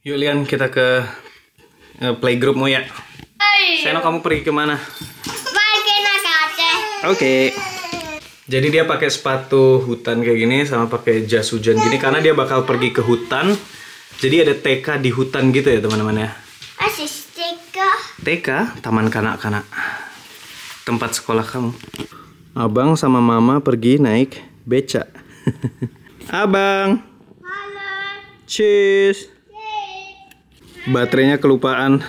Yuk Lian, kita ke playgroup ya. Seno, kamu pergi kemana? Oke. Jadi dia pakai sepatu hutan kayak gini sama pakai jas hujan gini karena dia bakal pergi ke hutan. Jadi ada TK di hutan gitu ya teman-teman ya. TK, taman kanak-kanak. Tempat sekolah kamu. Abang sama mama pergi naik beca. Abang. Halo. Cheers. Baterainya kelupaan.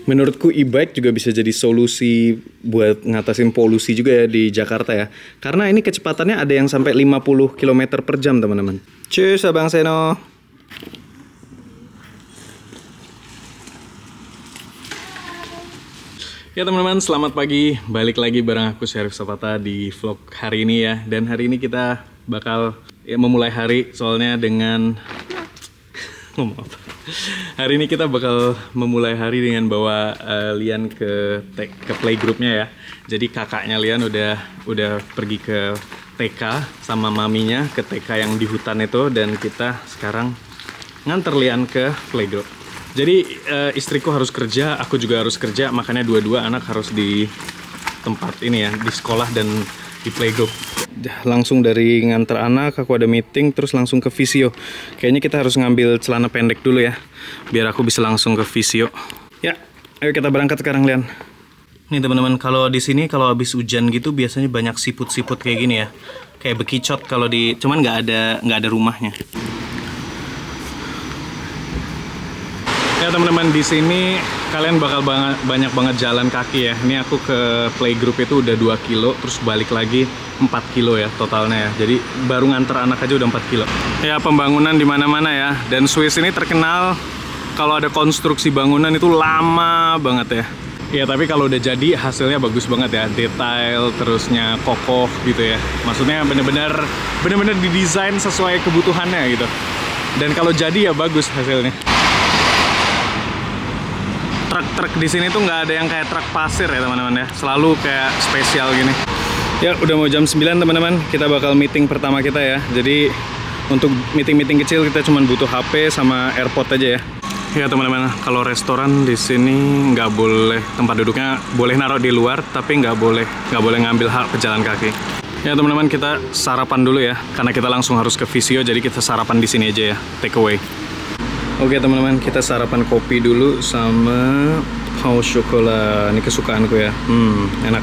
Menurutku e-bike juga bisa jadi solusi buat ngatasin polusi juga ya di Jakarta ya. Karena ini kecepatannya ada yang sampai 50 km per jam teman-teman. Cheers Abang Seno. Ya teman-teman, selamat pagi. Balik lagi bareng aku Syarif Sapata di vlog hari ini ya. Dan hari ini kita bakal memulai hari soalnya dengan ngomong apa? Hari ini kita bakal memulai hari dengan bawa Lian ke playgroupnya ya. Jadi kakaknya Lian udah pergi ke TK sama maminya ke TK yang di hutan itu, dan kita sekarang nganter Lian ke playgroup. Jadi istriku harus kerja, aku juga harus kerja, makanya dua-dua anak harus di tempat ini ya, di sekolah dan di playgroup. Langsung dari nganter anak, aku ada meeting, terus langsung ke fisio. Kayaknya kita harus ngambil celana pendek dulu ya, biar aku bisa langsung ke fisio. Ya, ayo kita berangkat sekarang Lian. Nih teman-teman, kalau di sini kalau habis hujan gitu biasanya banyak siput-siput kayak gini ya, kayak bekicot kalau di, cuman nggak ada rumahnya. Ya teman-teman, di sini kalian bakal banyak banget jalan kaki ya. Ini aku ke playgroup itu udah 2 kilo, terus balik lagi 4 kilo ya totalnya ya. Jadi baru nganter anak aja udah 4 kilo. Ya, pembangunan di mana-mana ya. Dan Swiss ini terkenal kalau ada konstruksi bangunan itu lama banget ya. Ya tapi kalau udah jadi hasilnya bagus banget ya. Detail terusnya kokoh gitu ya. Maksudnya bener-bener didesain sesuai kebutuhannya gitu. Dan kalau jadi ya bagus hasilnya. Truk-truk di sini tuh nggak ada yang kayak truk pasir ya teman-teman ya, selalu kayak spesial gini. Ya udah mau jam 9 teman-teman, kita bakal meeting pertama kita ya. Jadi untuk meeting kecil kita cuma butuh HP sama AirPod aja ya. Ya teman-teman, kalau restoran di sini nggak boleh, tempat duduknya boleh naruh di luar, tapi nggak boleh ngambil hak pejalan kaki. Ya teman-teman, kita sarapan dulu ya, karena kita langsung harus ke fisio, jadi kita sarapan di sini aja ya, take away. Oke teman-teman, kita sarapan kopi dulu sama paus coklat. Ini kesukaanku ya. Enak.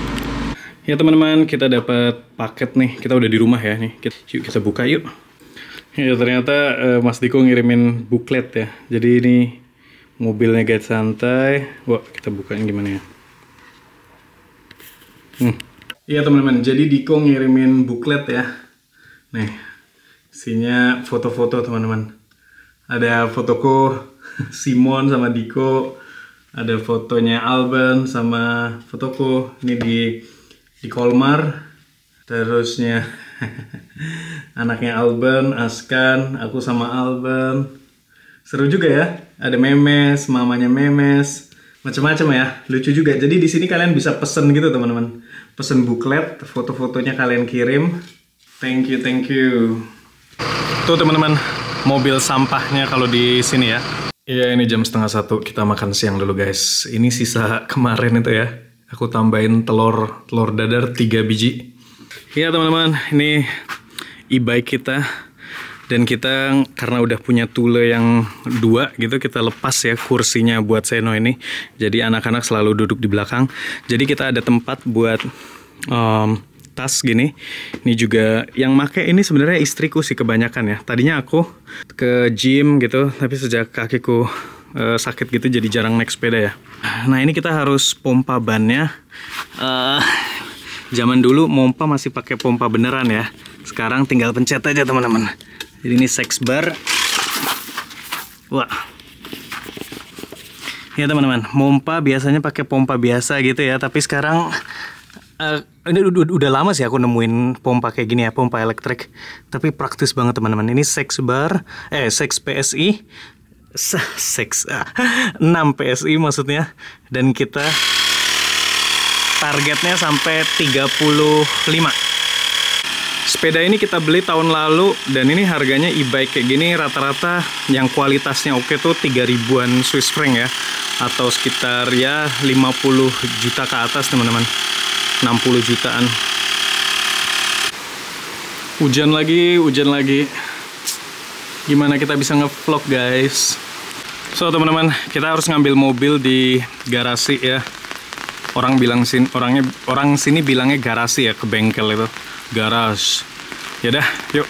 Ya teman-teman, kita dapat paket nih. Kita udah di rumah ya nih. Yuk kita buka yuk. Ya ternyata Mas Diko ngirimin buklet ya. Jadi ini mobilnya Guide Santai. Wah, kita bukain gimana ya? Iya teman-teman, jadi Diko ngirimin buklet ya. Nih, isinya foto-foto teman-teman. Ada fotoku Simon sama Diko, ada fotonya Alban sama fotoku ini di Kolmar, terusnya anaknya Alban, Askan, aku sama Alban. Seru juga ya, ada Memes, mamanya Memes, macam-macam ya, lucu juga. Jadi di sini kalian bisa pesen gitu teman-teman, pesen buklet, foto-fotonya kalian kirim. Thank you. Tuh teman-teman, mobil sampahnya kalau di sini ya. Iya, ini jam 12:30, kita makan siang dulu guys. Ini sisa kemarin itu ya. Aku tambahin telur dadar 3 biji. Iya teman-teman, ini e-bike kita. Dan kita karena udah punya Thule yang 2 gitu, kita lepas ya kursinya buat Seno ini. Jadi anak-anak selalu duduk di belakang. Jadi kita ada tempat buat tas gini. Ini juga yang make ini sebenarnya istriku sih kebanyakan ya. Tadinya aku ke gym gitu, tapi sejak kakiku sakit gitu jadi jarang naik sepeda ya. Nah ini kita harus pompa bannya. Zaman dulu pompa masih pakai pompa beneran ya. Sekarang tinggal pencet aja teman-teman. Jadi ini sex bar. Wah. Ya teman-teman, pompa biasanya pakai pompa biasa gitu ya, tapi sekarang ini udah lama sih aku nemuin pompa kayak gini ya, pompa elektrik. Tapi praktis banget teman-teman. Ini sex bar, sex PSI, 6 PSI maksudnya. Dan kita targetnya sampai 35. Sepeda ini kita beli tahun lalu dan ini harganya e-bike kayak gini rata-rata yang kualitasnya oke tuh 3.000-an Swiss franc ya, atau sekitar ya 50 juta ke atas teman-teman, 60 jutaan. Hujan lagi. Gimana kita bisa nge-vlog guys? So teman-teman, kita harus ngambil mobil di garasi ya. Orang sini bilangnya garasi ya, ke bengkel itu. Garage. Yaudah, yuk.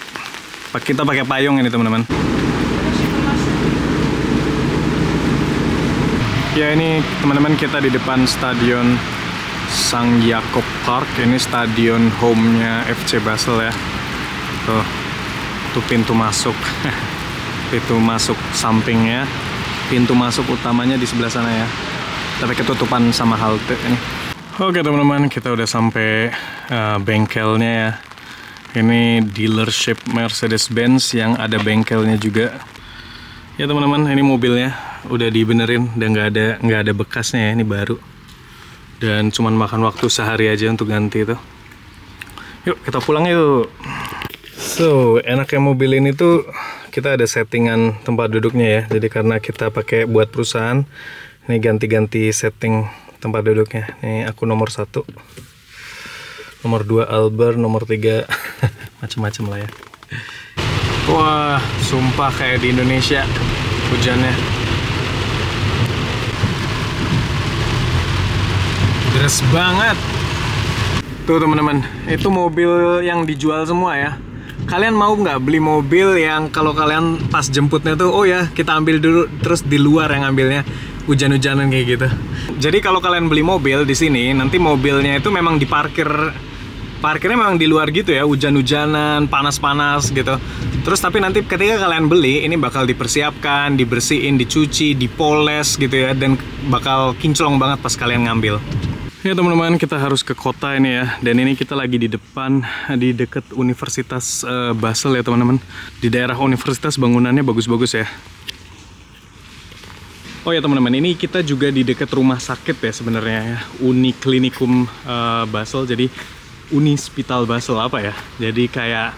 Kita pakai payung ini teman-teman. Ya ini teman-teman, kita di depan stadion St. Jakob Park. Ini stadion home-nya FC Basel ya. Tuh pintu masuk. Pintu masuk sampingnya. Pintu masuk utamanya di sebelah sana ya. Tapi ketutupan sama halte ini. Oke teman-teman, kita udah sampai bengkelnya ya. Ini dealership Mercedes-Benz yang ada bengkelnya juga. Ya teman-teman, ini mobilnya udah dibenerin dan nggak ada bekasnya ya, ini baru. Dan cuman makan waktu sehari aja untuk ganti itu. Yuk kita pulang yuk. So enaknya mobil ini tuh kita ada settingan tempat duduknya ya. Jadi karena kita pakai buat perusahaan, ini ganti-ganti setting tempat duduknya. Ini aku nomor 1, nomor 2 Albert, nomor 3 macam-macam lah ya. Wah, sumpah kayak di Indonesia hujannya. Deras banget. Tuh teman-teman, itu mobil yang dijual semua ya. Kalian mau nggak beli mobil yang kalau kalian pas jemputnya tuh, oh ya kita ambil dulu, terus di luar yang ambilnya hujan-hujanan kayak gitu. Jadi kalau kalian beli mobil di sini, nanti mobilnya itu memang parkirnya memang di luar gitu ya, hujan-hujanan, panas-panas gitu. Terus tapi nanti ketika kalian beli, ini bakal dipersiapkan, dibersihin, dicuci, dipoles gitu ya, dan bakal kinclong banget pas kalian ngambil. Ya teman-teman, kita harus ke kota ini ya, dan ini kita lagi di depan, di dekat Universitas Basel ya teman-teman. Di daerah universitas bangunannya bagus-bagus ya. Oh ya teman-teman, ini kita juga di dekat rumah sakit ya sebenarnya ya, Uniklinikum Basel, jadi Unispital Basel apa ya. Jadi kayak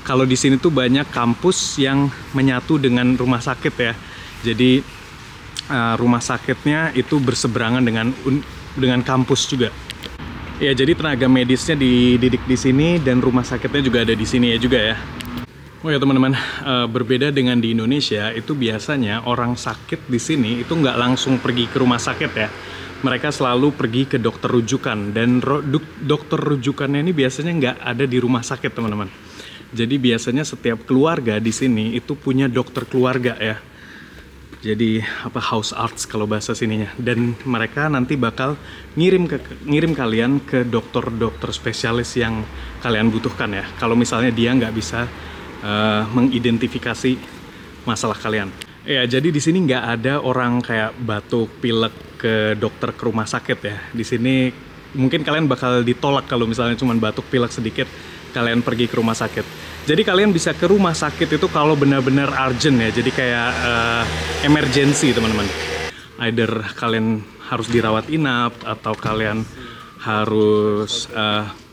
kalau di sini tuh banyak kampus yang menyatu dengan rumah sakit ya. Jadi rumah sakitnya itu berseberangan dengan kampus juga. Ya, jadi tenaga medisnya dididik di sini dan rumah sakitnya juga ada di sini ya juga ya. Oh ya teman-teman, berbeda dengan di Indonesia, itu biasanya orang sakit di sini itu nggak langsung pergi ke rumah sakit ya. Mereka selalu pergi ke dokter rujukan, dan dokter rujukannya ini biasanya nggak ada di rumah sakit teman-teman. Jadi biasanya setiap keluarga di sini itu punya dokter keluarga ya. Jadi apa, house arts kalau bahasa sininya, dan mereka nanti bakal ngirim kalian ke dokter spesialis yang kalian butuhkan ya. Kalau misalnya dia nggak bisa mengidentifikasi masalah kalian. Ya, jadi di sini nggak ada orang kayak batuk, pilek ke dokter ke rumah sakit ya. Di sini mungkin kalian bakal ditolak kalau misalnya cuma batuk, pilek sedikit, kalian pergi ke rumah sakit. Jadi kalian bisa ke rumah sakit itu kalau benar-benar urgent ya. Jadi kayak emergency teman-teman. Either kalian harus dirawat inap atau kalian harus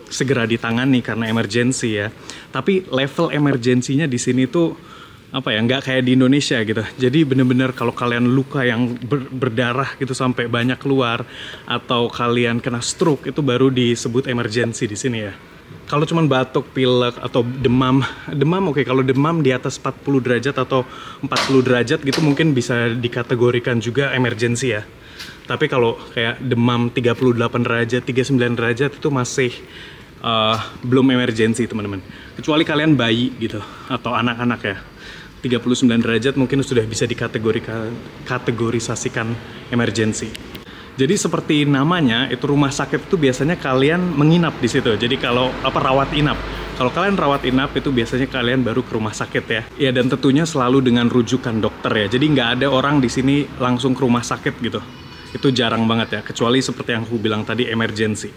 segera ditangani karena emergency ya. Tapi level emergensinya di sini tuh apa ya, nggak kayak di Indonesia gitu. Jadi bener-bener kalau kalian luka yang berdarah gitu sampai banyak keluar, atau kalian kena stroke, itu baru disebut emergency di sini ya. Kalau cuman batuk, pilek, atau demam oke. Kalau demam di atas 40 derajat atau 40 derajat gitu mungkin bisa dikategorikan juga emergency ya. Tapi kalau kayak demam 38 derajat, 39 derajat itu masih belum emergency teman-teman. Kecuali kalian bayi gitu atau anak-anak ya. 39 derajat mungkin sudah bisa dikategorisasikan emergency. Jadi seperti namanya, itu rumah sakit itu biasanya kalian menginap di situ. Jadi kalau rawat inap. Kalau kalian rawat inap itu biasanya kalian baru ke rumah sakit ya. Ya, dan tentunya selalu dengan rujukan dokter ya. Jadi nggak ada orang di sini langsung ke rumah sakit gitu. Itu jarang banget ya, kecuali seperti yang aku bilang tadi, emergency.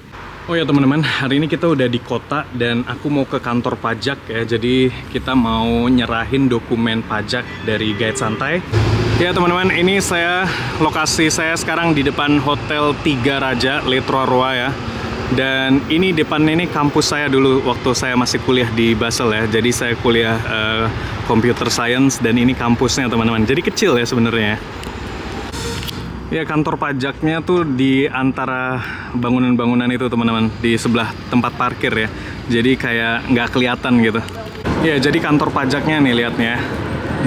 Oh ya teman-teman, hari ini kita udah di kota dan aku mau ke kantor pajak ya. Jadi kita mau nyerahin dokumen pajak dari Guide Santai. Ya teman-teman, ini lokasi saya sekarang di depan Hotel Tiga Raja, Le Trois Rois ya. Dan ini depannya ini kampus saya dulu waktu saya masih kuliah di Basel ya. Jadi saya kuliah computer science dan ini kampusnya teman-teman. Jadi kecil ya sebenarnya. Ya kantor pajaknya tuh di antara bangunan-bangunan itu teman-teman, di sebelah tempat parkir ya. Jadi kayak nggak kelihatan gitu. Ya jadi kantor pajaknya nih lihatnya.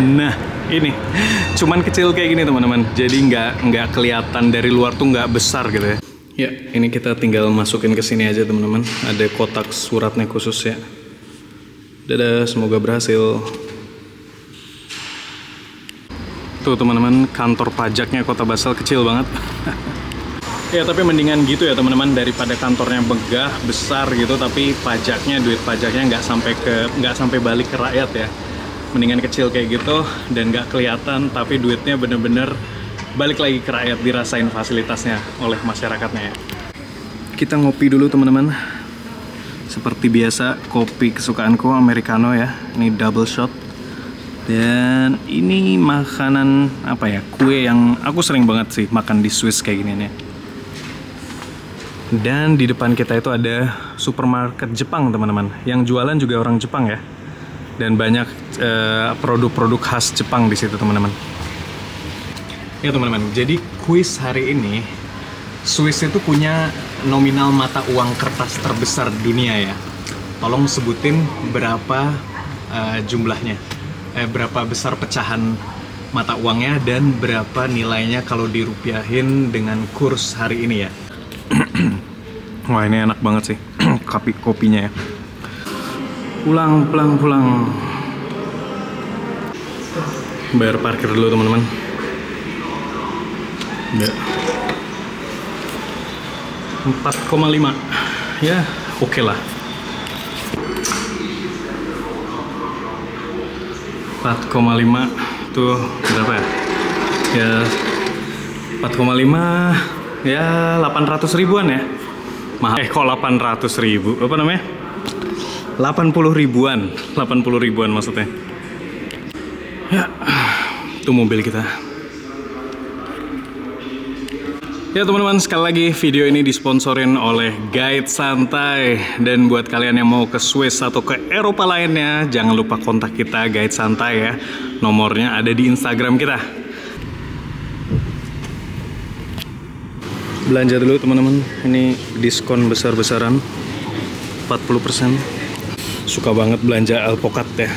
Nah ini cuman kecil kayak gini teman-teman. Jadi nggak kelihatan dari luar tuh nggak besar gitu ya. Ya, ini kita tinggal masukin ke sini aja teman-teman. Ada kotak suratnya khusus ya. Dadah, semoga berhasil. Tuh teman-teman, kantor pajaknya Kota Basel kecil banget. Ya, tapi mendingan gitu ya teman-teman, daripada kantornya megah, besar gitu, tapi pajaknya, duit pajaknya nggak sampai balik ke rakyat ya. Mendingan kecil kayak gitu dan nggak kelihatan, tapi duitnya bener-bener balik lagi ke rakyat, dirasain fasilitasnya oleh masyarakatnya ya. Kita ngopi dulu teman-teman. Seperti biasa, kopi kesukaanku americano ya. Ini double shot. Dan ini makanan apa ya? Kue yang aku sering banget sih makan di Swiss kayak gini nih. Dan di depan kita itu ada supermarket Jepang teman-teman. Yang jualan juga orang Jepang ya. Dan banyak produk-produk khas Jepang di situ teman-teman. Ya teman-teman, jadi kuis hari ini, Swiss itu punya nominal mata uang kertas terbesar di dunia ya. Tolong sebutin berapa jumlahnya, berapa besar pecahan mata uangnya dan berapa nilainya kalau dirupiahin dengan kurs hari ini ya. Wah ini enak banget sih, kopinya ya. Pulang. Bayar parkir dulu teman-teman. Ya. 4,5 ya oke lah. 4,5 tuh berapa ya? Ya 4,5 ya 800 ribuan ya. Mahal. Kok 800 ribu? Apa namanya? 80 ribuan. 80 ribuan maksudnya. Ya, itu mobil kita. Ya teman-teman, sekali lagi video ini disponsorin oleh Guide Santai. Dan buat kalian yang mau ke Swiss atau ke Eropa lainnya, jangan lupa kontak kita Guide Santai ya. Nomornya ada di Instagram kita. Belanja dulu teman-teman. Ini diskon besar-besaran 40%. Suka banget belanja alpokat ya.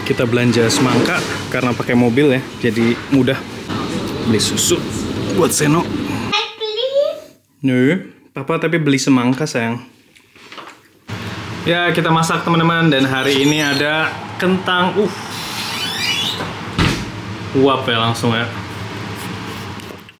Kita belanja semangka karena pakai mobil ya, jadi mudah. Beli susu buat Seno. Papa tapi beli semangka sayang. Ya kita masak teman-teman, dan hari ini ada kentang. Uap ya langsung ya.